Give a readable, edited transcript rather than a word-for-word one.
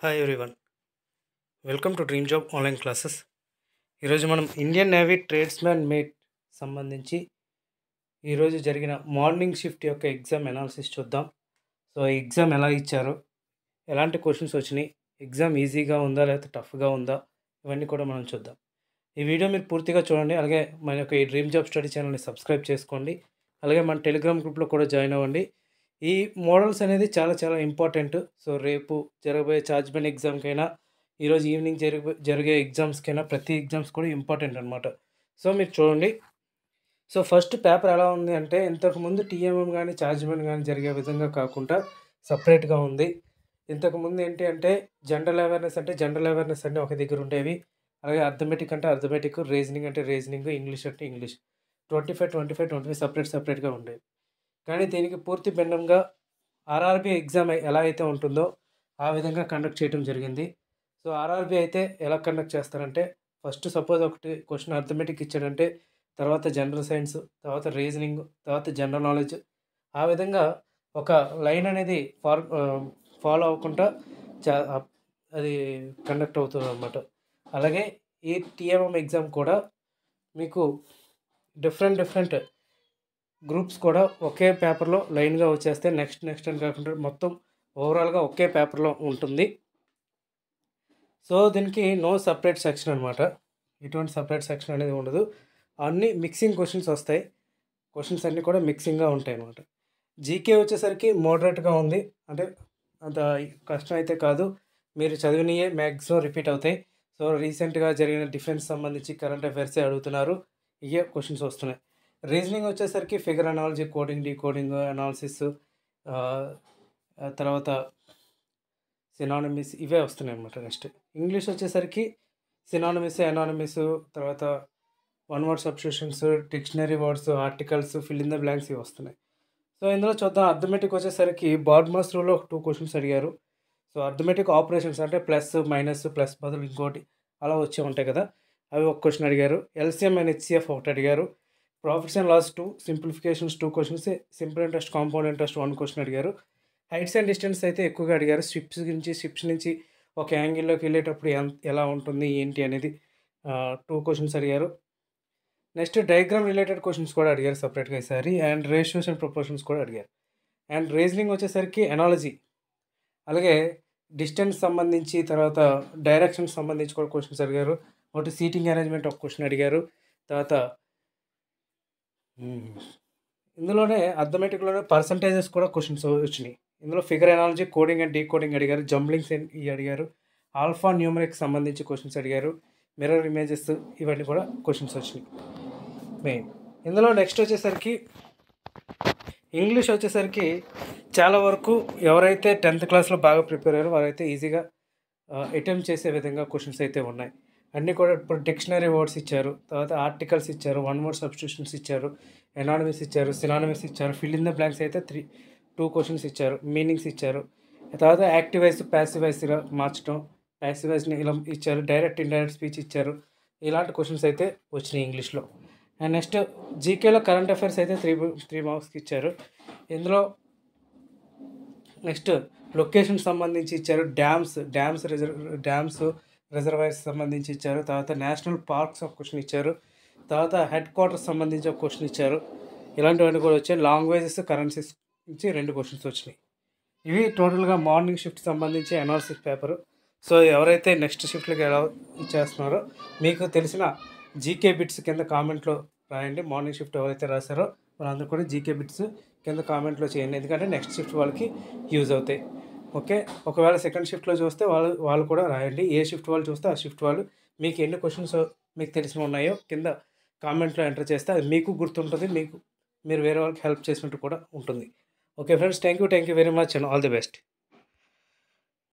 Hi everyone, welcome to dream job online classes. ఈరోజు మనం Indian navy tradesman mate సంబంధించి ఈరోజు జరిగిన మార్నింగ్ షిఫ్ట్ యొక్క ఎగ్జామ్ అనాలిసిస్ చూద్దాం. సో ఎగ్జామ్ ఎలా ఇచ్చారు, ఎలాంటి క్వశ్చన్స్ వచ్చినాయి, ఎగ్జామ్ ఈజీగా ఉందా లేకపోతే టఫ్గా ఉందా, ఇవన్నీ కూడా మనం చూద్దాం. ఈ వీడియో మీరు పూర్తిగా చూడండి. అలాగే మన యొక్క ఈ డ్రీమ్ జాబ్ స్టడీ ఛానల్ని సబ్స్క్రైబ్ చేసుకోండి. అలాగే మన టెలిగ్రామ్ గ్రూప్లో కూడా జాయిన్ అవ్వండి. ఈ మోడల్స్ అనేది చాలా చాలా ఇంపార్టెంట్. సో రేపు జరగబోయే చార్జ్మెంట్ ఎగ్జామ్కైనా, ఈరోజు ఈవినింగ్ జరిగే ఎగ్జామ్స్కైనా, ప్రతి ఎగ్జామ్స్ కూడా ఇంపార్టెంట్ అనమాట. సో మీరు చూడండి. సో ఫస్ట్ పేపర్ ఎలా ఉంది అంటే, ఇంతకుముందు టీఎంఎం కానీ చార్జ్మెంట్ కానీ జరిగే విధంగా కాకుండా సపరేట్గా ఉంది. ఇంతకుముందు ఏంటి అంటే జనరల్ అవేర్నెస్ అంటే ఒక దగ్గర ఉండేవి. అలాగే అర్థమెటిక్ అంటే అర్థమెటిక్, రీజనింగ్ అంటే రీజనింగ్, ఇంగ్లీష్ అంటే ఇంగ్లీష్ 25 సపరేట్గా ఉండేవి. కానీ దీనికి పూర్తి భిన్నంగా ఆర్ఆర్బీ ఎగ్జామ్ ఎలా అయితే ఉంటుందో ఆ విధంగా కండక్ట్ చేయడం జరిగింది. సో ఆర్ఆర్బీ అయితే ఎలా కండక్ట్ చేస్తారంటే, ఫస్ట్ సపోజ్ ఒకటి క్వశ్చన్ అర్థమెటిక్ ఇచ్చాడంటే, తర్వాత జనరల్ సైన్స్, తర్వాత రీజనింగ్, తర్వాత జనరల్ నాలెడ్జ్, ఆ విధంగా ఒక లైన్ అనేది ఫాలో అవ్వకుండా అది కండక్ట్ అవుతుంది అన్నమాట. అలాగే ఈ టీఎంఎం ఎగ్జామ్ కూడా మీకు డిఫరెంట్ గ్రూప్స్ కూడా ఒకే పేపర్లో లైన్గా వచ్చేస్తే నెక్స్ట్ అని కాకుండా మొత్తం ఓవరాల్గా ఒకే పేపర్లో ఉంటుంది. సో దీనికి నో సపరేట్ సెక్షన్ అనమాట. ఎటువంటి సపరేట్ సెక్షన్ అనేది ఉండదు. అన్నీ మిక్సింగ్ క్వశ్చన్స్ వస్తాయి. క్వశ్చన్స్ అన్నీ కూడా మిక్సింగ్గా ఉంటాయి అన్నమాట. జీకే వచ్చేసరికి మోడరేట్గా ఉంది. అంటే అంత కష్టం అయితే కాదు. మీరు చదివినయే మ్యాక్సిమం రిపీట్ అవుతాయి. సో రీసెంట్గా జరిగిన డిఫెన్స్ సంబంధించి కరెంట్ అఫైర్సే అడుగుతున్నారు. ఇవే క్వశ్చన్స్ వస్తున్నాయి. రీజనింగ్ వచ్చేసరికి figure analogy, coding, decoding, analysis, తర్వాత సినానిమస్, ఇవే వస్తున్నాయి అన్నమాట. నెక్స్ట్ ఇంగ్లీష్ వచ్చేసరికి సినానిమస్, ఎనానిమస్, తర్వాత one word substitutions, dictionary words, articles, fill in the blanks ఇవి వస్తున్నాయి. సో ఇందులో చూద్దాం. అర్థమెటిక్ వచ్చేసరికి బాడ్మాస్ రూల్లో 2 క్వశ్చన్స్ అడిగారు. సో అర్థమెటిక్ ఆపరేషన్స్ అంటే ప్లస్, మైనస్, ప్లస్ బదులు ఇంకోటి అలా వచ్చే ఉంటాయి కదా, అవి ఒక క్వశ్చన్ అడిగారు. ఎల్సిఎం అండ్ హెచ్సిఎఫ్ ఒకటి అడిగారు. Profits and loss 2, simplifications 2 questions, simple interest, compound interest 1 question అడిగారు. హైట్స్ అండ్ డిస్టెన్స్ అయితే ఎక్కువగా అడిగారు. షిప్స్ నుంచి ఒక యాంగిల్లోకి వెళ్ళేటప్పుడు ఎలా ఉంటుంది ఏంటి అనేది 2 క్వశ్చన్స్ అడిగారు. నెక్స్ట్ డయాగ్రామ్ రిలేటెడ్ క్వశ్చన్స్ కూడా అడిగారు సపరేట్గా ఈసారి. అండ్ రేషియోస్ అండ్ ప్రపోర్షన్స్ కూడా అడిగారు. అండ్ రీజనింగ్ వచ్చేసరికి ఎనాలజీ, అలాగే డిస్టెన్స్ సంబంధించి, తర్వాత డైరెక్షన్ సంబంధించి కూడా క్వశ్చన్స్ అడిగారు. ఒకటి సీటింగ్ అరేంజ్మెంట్ ఒక క్వశ్చన్ అడిగారు. తర్వాత ఇందులోనే అర్థమెటిక్లోనే పర్సంటేజెస్ కూడా క్వశ్చన్స్ వచ్చినాయి. ఇందులో figure analogy, coding and decoding అడిగారు. జంబ్లింగ్స్ ఇవి అడిగారు. ఆల్ఫా న్యూమరిక్ సంబంధించి క్వశ్చన్స్ అడిగారు. మిర్రర్ ఇమేజెస్, ఇవన్నీ కూడా క్వశ్చన్స్ వచ్చినాయి మెయిన్. ఇందులో నెక్స్ట్ వచ్చేసరికి ఇంగ్లీష్ వచ్చేసరికి చాలా వరకు ఎవరైతే 10th క్లాస్లో బాగా ప్రిపేర్ అయ్యారో వారైతే ఈజీగా అటెంప్ట్ చేసే విధంగా క్వశ్చన్స్ అయితే ఉన్నాయి. అన్నీ కూడా ఇప్పుడు డిక్షనరీ వర్డ్స్ ఇచ్చారు, తర్వాత ఆర్టికల్స్ ఇచ్చారు, వన్ వర్డ్ సబ్స్టిట్యూషన్స్ ఇచ్చారు, ఎనానిమస్ ఇచ్చారు, సినానిమస్ ఇచ్చారు, ఫిల్ ఇన్ ద బ్లాంక్స్ అయితే 2 క్వశ్చన్స్ ఇచ్చారు, మీనింగ్స్ ఇచ్చారు. తర్వాత యాక్టివ్ వాయిస్ ప్యాసివ్ వాయిస్గా మార్చడం, ప్యాసివ్ వాయిస్ని ఇలా ఇచ్చారు, డైరెక్ట్ ఇండైరెక్ట్ స్పీచ్ ఇచ్చారు. ఇలాంటి క్వశ్చన్స్ అయితే వచ్చినాయి ఇంగ్లీష్లో. అండ్ నెక్స్ట్ జీకేలో కరెంట్ అఫైర్స్ అయితే 3 మార్క్స్కి ఇచ్చారు. ఇందులో నెక్స్ట్ లొకేషన్ సంబంధించి ఇచ్చారు. డ్యామ్స్ రిజర్వాయర్స్ సంబంధించి ఇచ్చారు. తర్వాత నేషనల్ పార్క్స్ ఒక క్వశ్చన్ ఇచ్చారు. తర్వాత హెడ్ క్వార్టర్స్ సంబంధించి ఒక క్వశ్చన్ ఇచ్చారు. ఇలాంటివన్నీ కూడా వచ్చాయి. లాంగ్వేజెస్, కరెన్సీస్ నుంచి 2 క్వశ్చన్స్ వచ్చినాయి. ఇవి టోటల్గా మార్నింగ్ షిఫ్ట్ సంబంధించి అనాలిసిస్ పేపరు. సో ఎవరైతే నెక్స్ట్ షిఫ్ట్లకి ఎలా చేస్తున్నారో మీకు తెలిసిన జీకే బిట్స్ కింద కామెంట్లో రాయండి. మార్నింగ్ షిఫ్ట్ ఎవరైతే రాశారో వాళ్ళందరూ కూడా జీకే బిట్స్ కింద కామెంట్లో చేయండి. ఎందుకంటే నెక్స్ట్ షిఫ్ట్ వాళ్ళకి యూజ్ అవుతాయి. ఓకే, ఒకవేళ సెకండ్ షిఫ్ట్లో చూస్తే వాళ్ళు కూడా రాయండి. ఏ షిఫ్ట్ వాళ్ళు చూస్తే ఆ షిఫ్ట్ వాళ్ళు మీకు ఎన్ని క్వశ్చన్స్ మీకు తెలిసిన ఉన్నాయో కింద కామెంట్లో ఎంటర్ చేస్తే అది మీకు గుర్తుంటుంది, మీరు వేరే వాళ్ళకి హెల్ప్ చేసినట్టు కూడా ఉంటుంది. Okay friends, thank you very much and all the best.